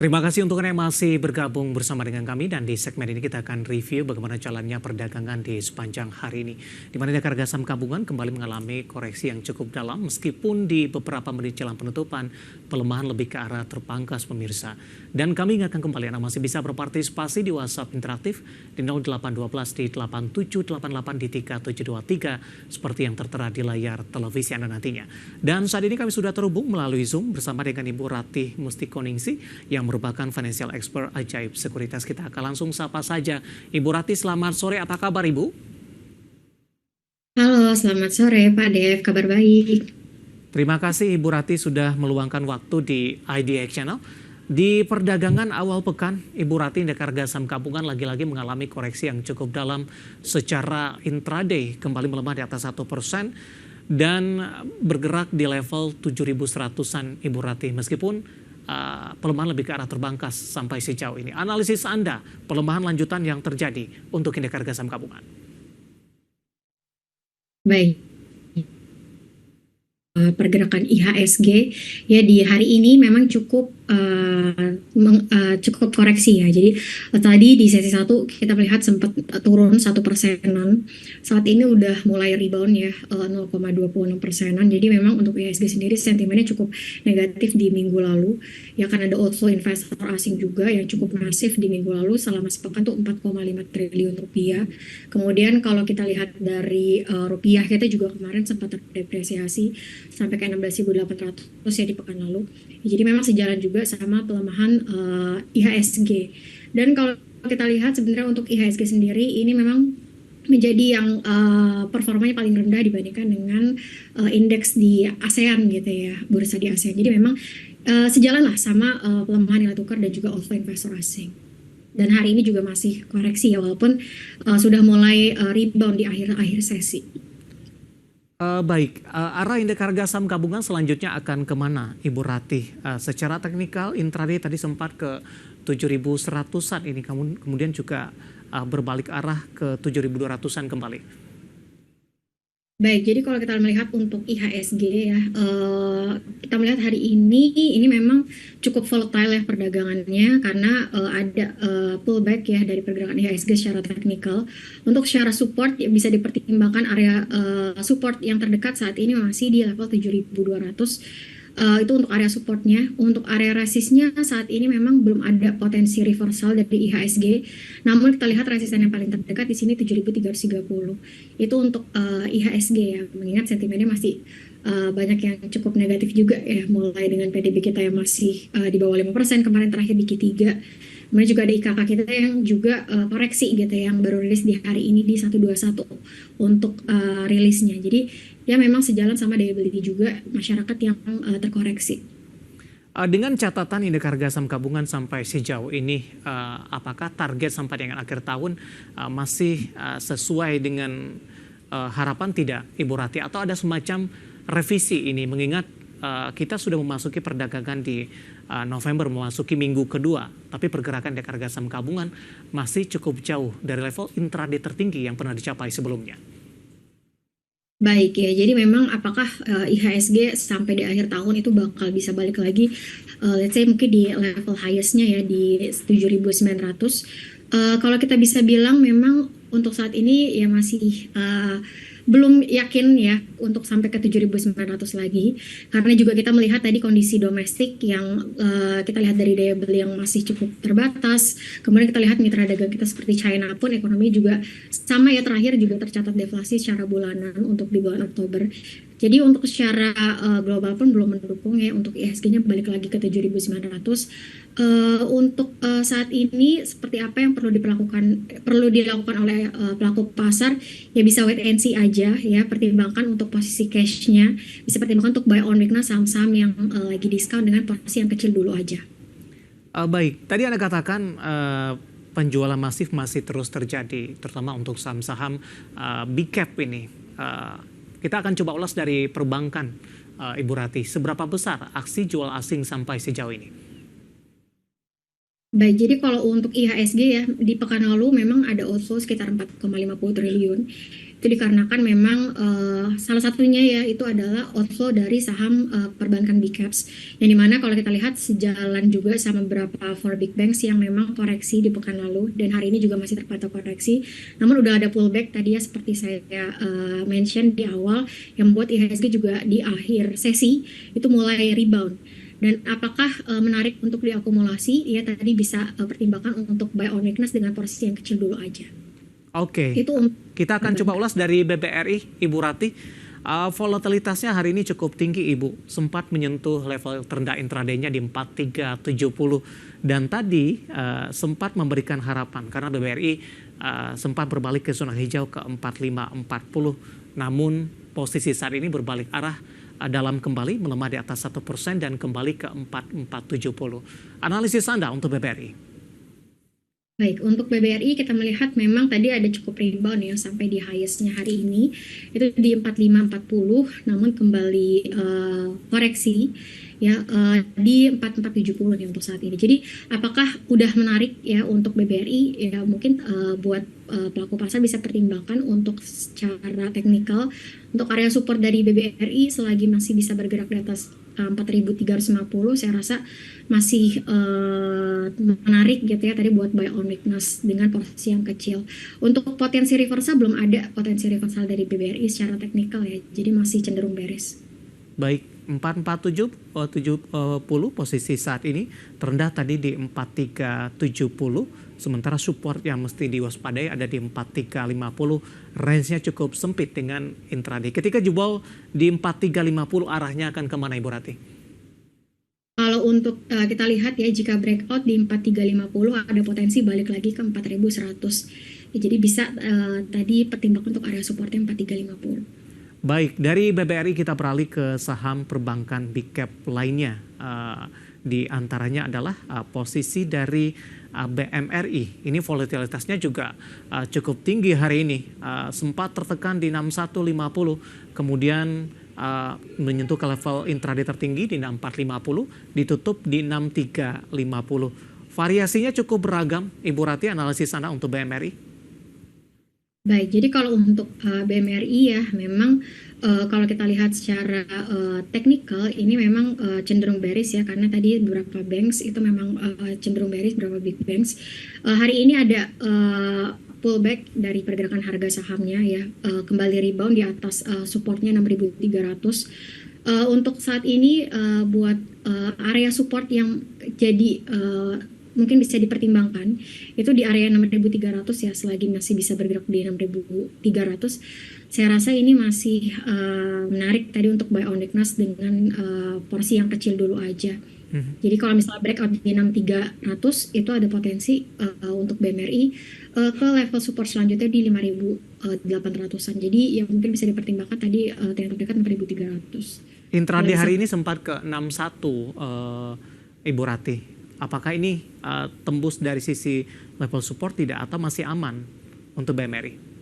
Terima kasih untuk Anda yang masih bergabung bersama dengan kami dan di segmen ini kita akan review bagaimana jalannya perdagangan di sepanjang hari ini. Di mana harga saham gabungan kembali mengalami koreksi yang cukup dalam meskipun di beberapa menit jelang penutupan pelemahan lebih ke arah terpangkas pemirsa. Dan kami ingatkan kembali Anda masih bisa berpartisipasi di WhatsApp interaktif di 0812 di 8788 di 3723 seperti yang tertera di layar televisi Anda nantinya. Dan saat ini kami sudah terhubung melalui Zoom bersama dengan Ibu Ratih Mustikoningsih yang merupakan financial expert ajaib sekuritas. Kita akan langsung sapa saja. Ibu Ratih, selamat sore. Apa kabar Ibu? Halo, selamat sore Pak Dev, kabar baik. Terima kasih Ibu Ratih sudah meluangkan waktu di IDX Channel. Di perdagangan awal pekan, Ibu Ratih indeks harga saham gabungan lagi-lagi mengalami koreksi yang cukup dalam secara intraday, kembali melemah di atas 1% dan bergerak di level 7.100-an Ibu Ratih. Meskipun pelemahan lebih ke arah terbangkas sampai sejauh ini. Analisis Anda, pelemahan lanjutan yang terjadi untuk indeks harga saham gabungan. Baik, pergerakan IHSG ya di hari ini memang cukup koreksi ya. Jadi tadi di sesi 1 kita melihat sempat turun 1%-an. Saat ini udah mulai rebound ya 0,26%-an. Jadi memang untuk IHSG sendiri sentimennya cukup negatif di minggu lalu. Ya kan ada outflow investor asing juga yang cukup masif di minggu lalu selama sepekan tuh 4,5 triliun rupiah. Kemudian kalau kita lihat dari rupiah kita juga kemarin sempat terdepresiasi sampai ke 16.800 ya di pekan lalu. Jadi memang sejalan juga sama pelemahan IHSG. Dan kalau kita lihat sebenarnya untuk IHSG sendiri ini memang menjadi yang performanya paling rendah dibandingkan dengan indeks di ASEAN gitu ya, bursa di ASEAN. Jadi memang sejalan lah sama pelemahan nilai tukar dan juga outflow investor asing. Dan hari ini juga masih koreksi ya, walaupun sudah mulai rebound di akhir-akhir sesi. Baik, arah indeks harga saham gabungan selanjutnya akan kemana Ibu Ratih? Secara teknikal intraday tadi sempat ke 7.100-an ini, kemudian juga berbalik arah ke 7.200-an kembali. Baik, jadi kalau kita melihat untuk IHSG ya, kita melihat hari ini memang cukup volatile ya perdagangannya karena ada pullback ya dari pergerakan IHSG secara teknikal. Untuk secara support ya bisa dipertimbangkan area support yang terdekat saat ini masih di level 7.200. Itu untuk area supportnya. Untuk area resistnya saat ini memang belum ada potensi reversal dari IHSG. Namun kita lihat resisten yang paling terdekat di sini 7.330. Itu untuk IHSG ya. Mengingat sentimennya masih banyak yang cukup negatif juga ya. Mulai dengan PDB kita yang masih di bawah 5%, kemarin terakhir di Q3. Kemudian juga ada IKK kita yang juga koreksi gitu yang baru rilis di hari ini di 121 untuk rilisnya. Jadi ya memang sejalan sama daya beli juga masyarakat yang terkoreksi. Dengan catatan indeks harga saham gabungan sampai sejauh ini, apakah target sampai dengan akhir tahun masih sesuai dengan harapan tidak Ibu Ratih? Atau ada semacam revisi ini mengingat kita sudah memasuki perdagangan di November, memasuki minggu kedua, tapi pergerakan indeks harga saham gabungan masih cukup jauh dari level intraday tertinggi yang pernah dicapai sebelumnya. Baik ya, jadi memang apakah IHSG sampai di akhir tahun itu bakal bisa balik lagi, let's say mungkin di level highest-nya ya di 7.900. Kalau kita bisa bilang memang untuk saat ini ya masih belum yakin ya untuk sampai ke 7.900 lagi, karena juga kita melihat tadi kondisi domestik yang kita lihat dari daya beli yang masih cukup terbatas. Kemudian kita lihat mitra dagang kita seperti China pun ekonomi juga sama ya, terakhir juga tercatat deflasi secara bulanan untuk di bulan Oktober. Jadi untuk secara global pun belum mendukung ya untuk IHSG-nya balik lagi ke 7.900. Untuk saat ini seperti apa yang perlu dilakukan oleh pelaku pasar ya, bisa wait and see aja ya, pertimbangkan untuk posisi cash-nya, bisa pertimbangkan untuk buy on weakness saham-saham yang lagi diskon dengan porsi yang kecil dulu aja. Baik, tadi Anda katakan penjualan masif masih terus terjadi, terutama untuk saham-saham big cap ini. Kita akan coba ulas dari perbankan, Ibu Ratih. Seberapa besar aksi jual asing sampai sejauh ini? Baik, jadi kalau untuk IHSG ya, di pekan lalu memang ada outflow sekitar 4,50 triliun. Itu dikarenakan memang salah satunya ya itu adalah outflow dari saham perbankan big caps. Yang dimana kalau kita lihat sejalan juga sama beberapa four big banks yang memang koreksi di pekan lalu dan hari ini juga masih terpantau koreksi. Namun udah ada pullback tadi ya seperti saya mention di awal yang membuat IHSG juga di akhir sesi itu mulai rebound. Dan apakah menarik untuk diakumulasi? Ya tadi bisa pertimbangkan untuk buy on weakness dengan porsi yang kecil dulu aja. Oke, Itu kita akan coba ulas dari BBRI, Ibu Rati. Volatilitasnya hari ini cukup tinggi, Ibu. Sempat menyentuh level terendah intraday-nya di 4370. Dan tadi sempat memberikan harapan karena BBRI sempat berbalik ke zona hijau ke 4540. Namun posisi saat ini berbalik arah dalam kembali melemah di atas 1% dan kembali ke 4470. Analisis Anda untuk BBRI? Baik, untuk BBRI kita melihat memang tadi ada cukup rebound ya sampai di highest-nya hari ini itu di 4540 namun kembali koreksi ya di 4470 nih untuk saat ini. Jadi apakah udah menarik ya untuk BBRI ya mungkin buat pelaku pasar bisa pertimbangkan untuk secara teknikal untuk area support dari BBRI selagi masih bisa bergerak di atas 4.350 saya rasa masih menarik gitu ya tadi buat buy on weakness dengan porsi yang kecil. Untuk potensi reversal belum ada potensi reversal dari BBRI secara teknikal ya. Jadi masih cenderung bearish. Baik, 44770 posisi saat ini terendah tadi di 4370. Sementara support yang mesti diwaspadai ada di 4350, range-nya cukup sempit dengan intraday. Ketika jebol di 4350 arahnya akan kemana Ibu Rati? Kalau untuk kita lihat ya jika breakout di 4350 ada potensi balik lagi ke 4100. Ya, jadi bisa tadi pertimbangkan untuk area supportnya 4350. Baik, dari BBRI kita beralih ke saham perbankan big cap lainnya. Di antaranya adalah posisi dari BMRI. Ini volatilitasnya juga cukup tinggi hari ini. Sempat tertekan di 6150, kemudian menyentuh ke level intraday tertinggi di 6450, ditutup di 6350. Variasinya cukup beragam. Ibu Rati, analisis Anda untuk BMRI? Baik, jadi kalau untuk BMRI ya memang kalau kita lihat secara teknikal ini memang cenderung bearish ya karena tadi beberapa banks itu memang cenderung bearish, beberapa big banks. Hari ini ada pullback dari pergerakan harga sahamnya ya kembali rebound di atas supportnya 6.300. Untuk saat ini buat area support yang jadi mungkin bisa dipertimbangkan itu di area 6.300 ya selagi masih bisa bergerak di 6.300 saya rasa ini masih menarik tadi untuk buy on weakness dengan porsi yang kecil dulu aja. Jadi kalau misalnya breakout di 6.300 itu ada potensi untuk BMRI ke level support selanjutnya di 5.800an. Jadi yang mungkin bisa dipertimbangkan tadi yang terdekat 6.300. Intraday hari ini sempat ke 61 Ibu Rati. Apakah ini tembus dari sisi level support tidak atau masih aman untuk BMRI?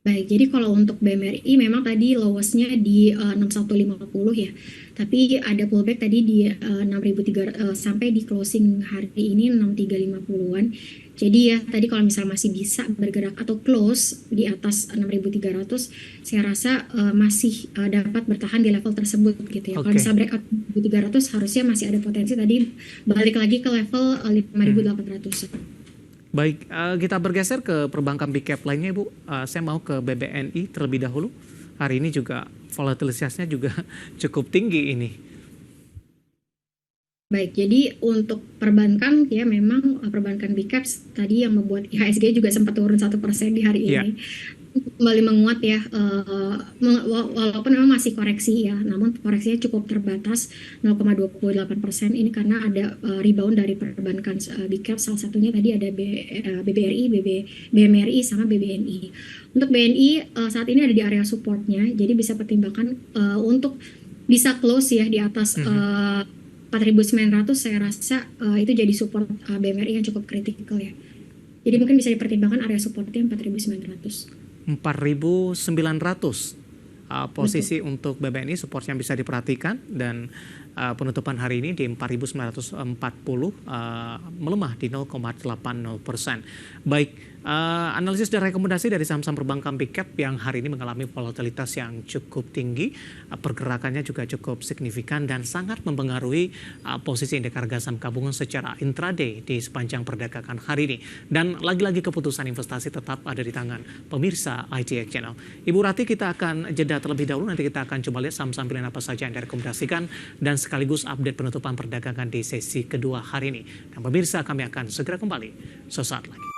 Baik, jadi kalau untuk BMRI memang tadi lowest-nya di 6150 ya. Tapi ada pullback tadi di 6.300 sampai di closing hari ini 6350-an. Jadi ya tadi kalau misalnya masih bisa bergerak atau close di atas 6.300 saya rasa masih dapat bertahan di level tersebut gitu ya. Kalau misalnya breakout 1.300 harusnya masih ada potensi tadi balik lagi ke level 5.800. Baik, kita bergeser ke perbankan big cap lainnya Ibu. Saya mau ke BBNI terlebih dahulu. Hari ini juga volatilitasnya juga cukup tinggi ini. Baik, jadi untuk perbankan ya memang perbankan big caps tadi yang membuat IHSG juga sempat turun 1% di hari ini. Kembali menguat ya, walaupun memang masih koreksi ya, namun koreksinya cukup terbatas 0,28%. Ini karena ada rebound dari perbankan big cap, salah satunya tadi ada BBRI, BMRI sama BBNI. Untuk BNI saat ini ada di area supportnya, jadi bisa pertimbangkan untuk bisa close ya di atas 4.900 saya rasa itu jadi support BMRI yang cukup kritikal ya. Jadi mungkin bisa dipertimbangkan area supportnya 4.900. 4.900 posisi untuk BBNI support yang bisa diperhatikan dan penutupan hari ini di 4.940 melemah di 0,80%. Baik, analisis dan rekomendasi dari saham-saham perbankan big cap yang hari ini mengalami volatilitas yang cukup tinggi, pergerakannya juga cukup signifikan dan sangat mempengaruhi posisi indeks harga saham gabungan secara intraday di sepanjang perdagangan hari ini. Dan lagi-lagi keputusan investasi tetap ada di tangan pemirsa ITX Channel. Ibu Rati, kita akan jeda terlebih dahulu, nanti kita akan coba lihat saham-saham pilihan apa saja yang direkomendasikan dan sekaligus update penutupan perdagangan di sesi kedua hari ini. Dan pemirsa, kami akan segera kembali sesaat lagi.